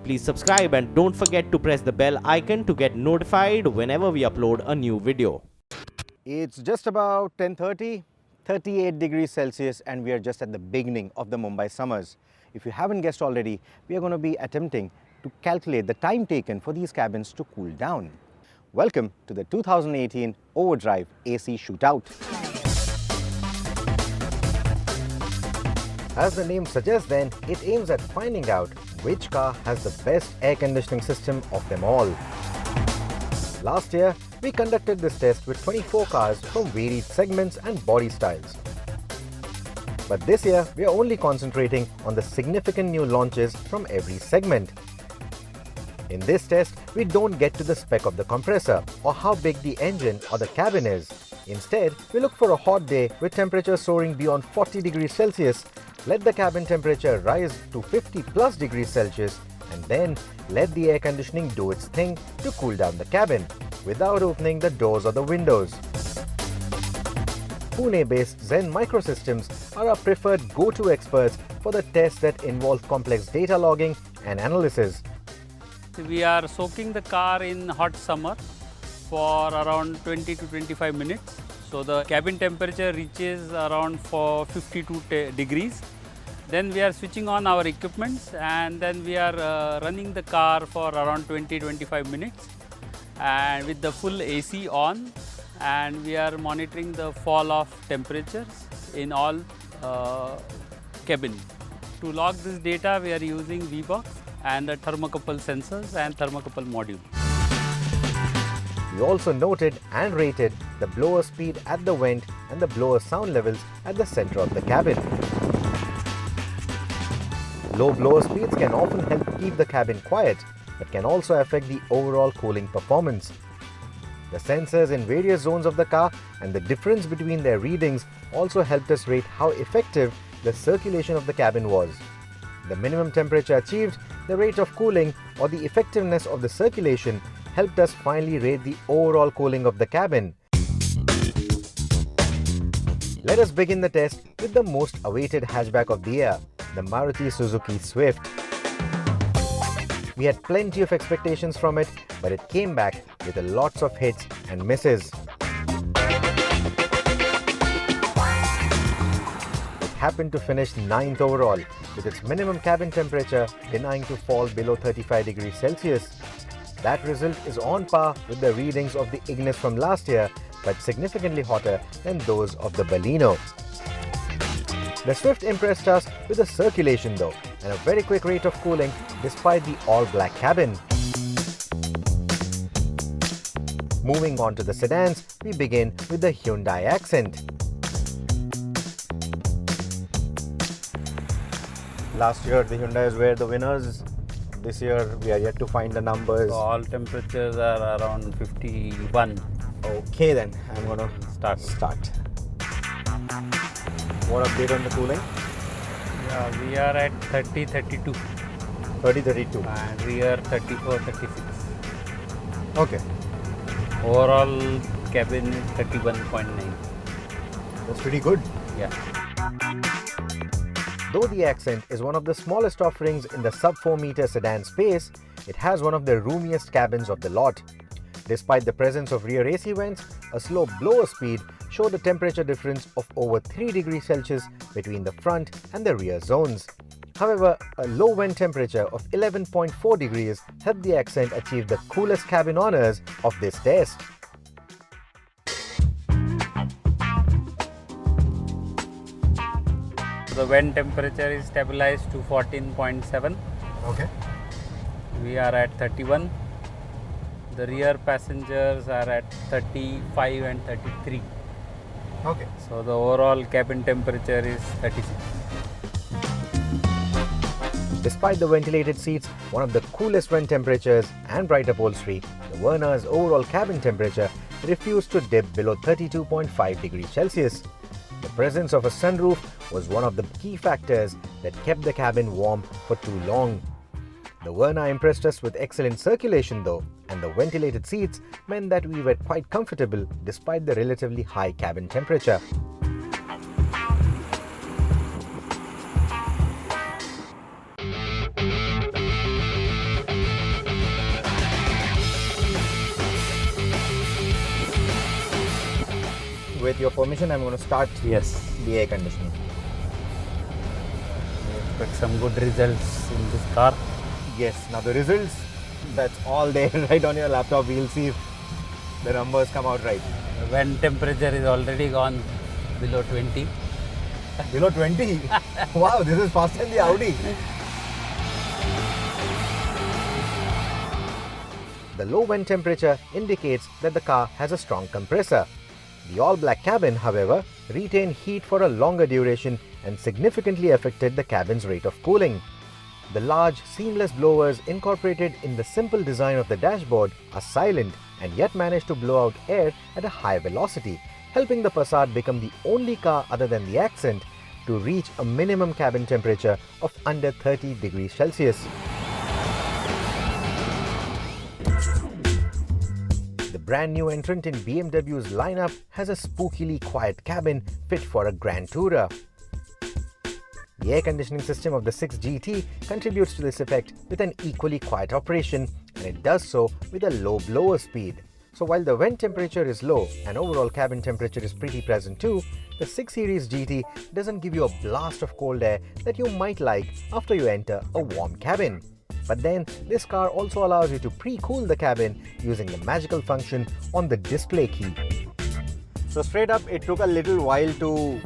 Please subscribe and don't forget to press the bell icon to get notified whenever we upload a new video. It's just about 10:30, 38 degrees Celsius, and we are just at the beginning of the Mumbai summers. If you haven't guessed already, we are going to be attempting to calculate the time taken for these cabins to cool down. Welcome to the 2018 OVERDRIVE AC Shootout. As the name suggests then, it aims at finding out which car has the best air conditioning system of them all. Last year, we conducted this test with 24 cars from varied segments and body styles. But this year, we are only concentrating on the significant new launches from every segment. In this test, we don't get to the spec of the compressor or how big the engine or the cabin is. Instead, we look for a hot day with temperatures soaring beyond 40 degrees Celsius, let the cabin temperature rise to 50 plus degrees Celsius, and then let the air conditioning do its thing to cool down the cabin without opening the doors or the windows. Pune-based Zen Microsystems are our preferred go-to experts for the tests that involve complex data logging and analysis. We are soaking the car in hot summer for around 20 to 25 minutes. So the cabin temperature reaches around 52 degrees. Then we are switching on our equipments and then we are running the car for around 20-25 minutes and with the full AC on, and we are monitoring the fall of temperatures in all cabin. To log this data, we are using VBox and the thermocouple sensors and thermocouple module. We also noted and rated the blower speed at the vent and the blower sound levels at the center of the cabin. Low blower speeds can often help keep the cabin quiet, but can also affect the overall cooling performance. The sensors in various zones of the car and the difference between their readings also helped us rate how effective the circulation of the cabin was. The minimum temperature achieved, the rate of cooling, or the effectiveness of the circulation helped us finally rate the overall cooling of the cabin. Let us begin the test with the most awaited hatchback of the year, the MARUTI Suzuki Swift. We had plenty of expectations from it, but it came back with lots of hits and misses. It happened to finish 9th overall, with its minimum cabin temperature denying to fall below 35 degrees Celsius. That result is on par with the readings of the Ignis from last year, but significantly hotter than those of the Baleno. The Swift impressed us with the circulation though, and a very quick rate of cooling despite the all-black cabin. Moving on to the sedans, we begin with the Hyundai Accent. Last year, the Hyundais were the winners. This year, we are yet to find the numbers. So all temperatures are around 51. Okay then, I'm gonna start. What update on the cooling? Yeah, we are at 30-32 30-32. and rear 34-36. Okay. Overall cabin is 31.9. That's pretty good. Yeah. Though the Accent is one of the smallest offerings in the sub-4 meter sedan space, it has one of the roomiest cabins of the lot. Despite the presence of rear AC vents, a slow blower speed showed a temperature difference of over 3 degrees Celsius between the front and the rear zones. However, a low vent temperature of 11.4 degrees helped the Accent achieve the coolest cabin honors of this test. The vent temperature is stabilized to 14.7. Okay. We are at 31. The rear passengers are at 35 and 33. Okay. So the overall cabin temperature is 36. Despite the ventilated seats, one of the coolest vent temperatures and bright upholstery, the Verna's overall cabin temperature refused to dip below 32.5 degrees Celsius. The presence of a sunroof was one of the key factors that kept the cabin warm for too long. The Verna impressed us with excellent circulation though, and the ventilated seats meant that we were quite comfortable despite the relatively high cabin temperature. with your permission, I'm going to start Yes. the air conditioning. We expect some good results in this car. Yes, now the results, that's all there right on your laptop. We'll see if the numbers come out right. The vent temperature is already gone below 20. Below 20? Wow, this is faster than the Audi. The low vent temperature indicates that the car has a strong compressor. The all-black cabin, however, retained heat for a longer duration and significantly affected the cabin's rate of cooling. The large, seamless blowers incorporated in the simple design of the dashboard are silent and yet manage to blow out air at a high velocity, helping the Passat become the only car other than the Accent to reach a minimum cabin temperature of under 30 degrees Celsius. The brand new entrant in BMW's lineup has a spookily quiet cabin fit for a grand tourer. The air conditioning system of the 6 GT contributes to this effect with an equally quiet operation, and it does so with a low blower speed. So while the vent temperature is low and overall cabin temperature is pretty pleasant too, the 6 Series GT doesn't give you a blast of cold air that you might like after you enter a warm cabin. But then this car also allows you to pre-cool the cabin using the magical function on the display key. So straight up, it took a little while to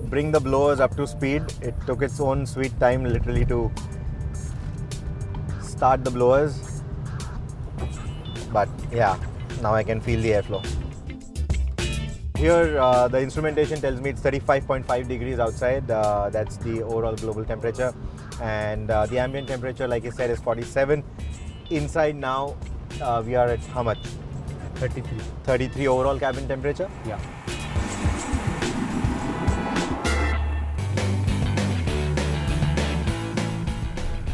bring the blowers up to speed. It took its own sweet time literally to start the blowers. But yeah, now I can feel the airflow. Here the instrumentation tells me it's 35.5 degrees outside. That's the overall global temperature. And the ambient temperature, like I said, is 47. Inside now, we are at how much? 33. 33 overall cabin temperature. Yeah.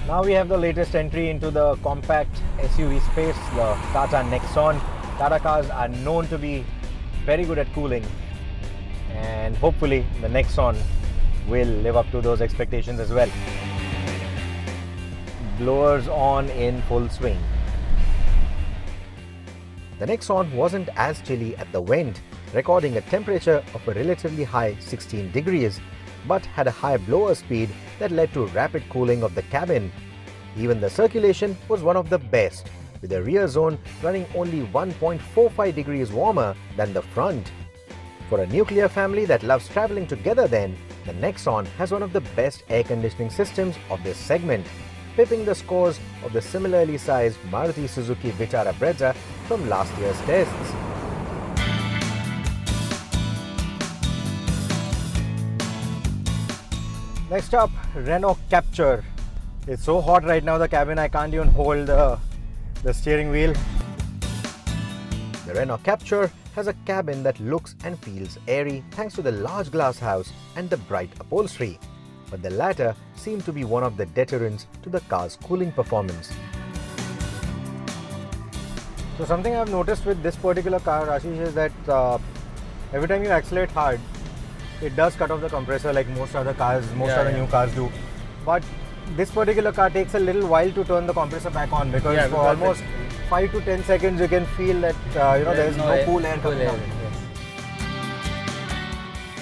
Now we have the latest entry into the compact SUV space, the Tata Nexon. Tata cars are known to be very good at cooling, and hopefully the Nexon will live up to those expectations as well. Blowers on in full swing. The Nexon wasn't as chilly at the vent, recording a temperature of a relatively high 16 degrees, but had a high blower speed that led to rapid cooling of the cabin. Even the circulation was one of the best, with the rear zone running only 1.45 degrees warmer than the front. For a nuclear family that loves traveling together then, the Nexon has one of the best air conditioning systems of this segment, pipping the scores of the similarly sized Maruti Suzuki Vitara Brezza from last year's tests. Next up, Renault CAPTUR. It's so hot right now, the cabin, I can't even hold the steering wheel. The Renault CAPTUR has a cabin that looks and feels airy thanks to the large glass house and the bright upholstery, but the latter seem to be one of the deterrents to the car's cooling performance. So something I've noticed with this particular car, Ashish, is that every time you accelerate hard, it does cut off the compressor like most other cars, other new cars do. But this particular car takes a little while to turn the compressor back on, because for almost 5 to 10 seconds you can feel that there is no cool air coming out.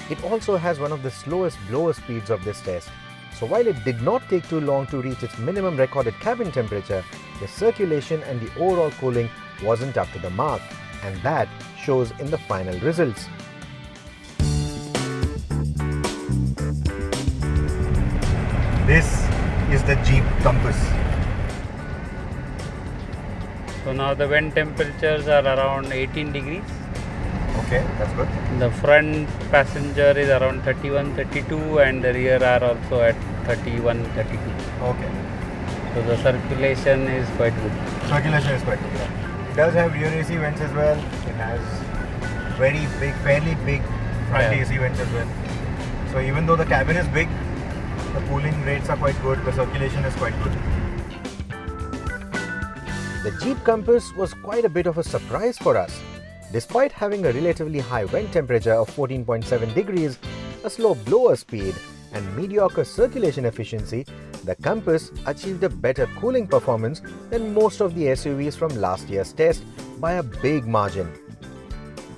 It also has one of the slowest blower speeds of this test. So while it did not take too long to reach its minimum recorded cabin temperature, the circulation and the overall cooling wasn't up to the mark, and that shows in the final results. This is the Jeep Compass. So now the vent temperatures are around 18 degrees. Okay, that's good. The front passenger is around 31, 32, and the rear are also at 31, 32. Okay. So the circulation is quite good. Circulation is quite good. Yeah. It does have rear AC vents as well. It has fairly big front AC vents as well. So even though the cabin is big, the cooling rates are quite good. The circulation is quite good. The Jeep Compass was quite a bit of a surprise for us. Despite having a relatively high vent temperature of 14.7 degrees, a slow blower speed, and mediocre circulation efficiency, the Compass achieved a better cooling performance than most of the SUVs from last year's test by a big margin.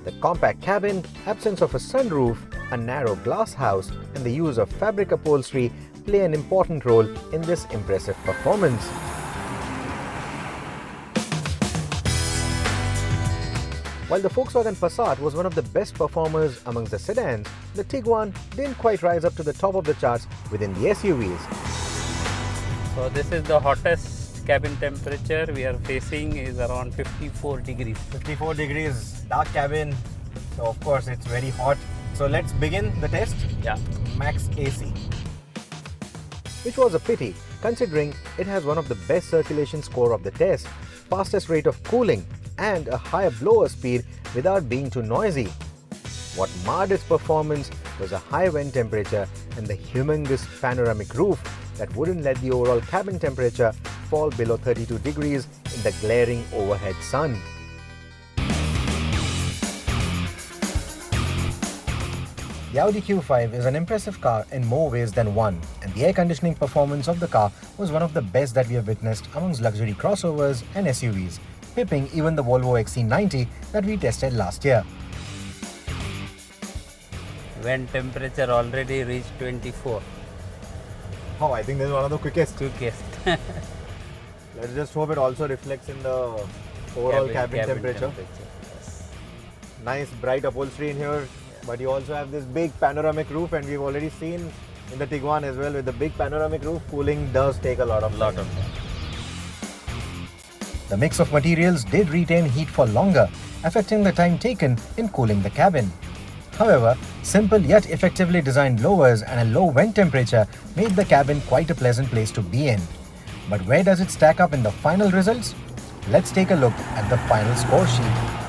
The compact cabin, absence of a sunroof, a narrow glass house, and the use of fabric upholstery play an important role in this impressive performance. While the Volkswagen Passat was one of the best performers amongst the sedans, the Tiguan didn't quite rise up to the top of the charts within the SUVs. So this is the hottest cabin temperature we are facing is around 54 degrees. 54 degrees, dark cabin, so of course it's very hot. So let's begin the test. Yeah. Max AC. Which was a pity, considering it has one of the best circulation score of the test, fastest rate of cooling, and a higher blower speed without being too noisy. What marred its performance was a high vent temperature and the humongous panoramic roof that wouldn't let the overall cabin temperature fall below 32 degrees in the glaring overhead sun. The Audi Q5 is an impressive car in more ways than one, and the air conditioning performance of the car was one of the best that we have witnessed amongst luxury crossovers and SUVs, pipping even the Volvo XC90 that we tested last year. Vent temperature already reached 24. Oh, I think this is one of the quickest. Quickest. Let's just hope it also reflects in the overall cabin temperature. Yes. Nice bright upholstery in here, but you also have this big panoramic roof, and we've already seen in the Tiguan as well with the big panoramic roof, cooling does take a lot of time. The mix of materials did retain heat for longer, affecting the time taken in cooling the cabin. However, simple yet effectively designed lowers and a low vent temperature made the cabin quite a pleasant place to be in. But where does it stack up in the final results? Let's take a look at the final score sheet.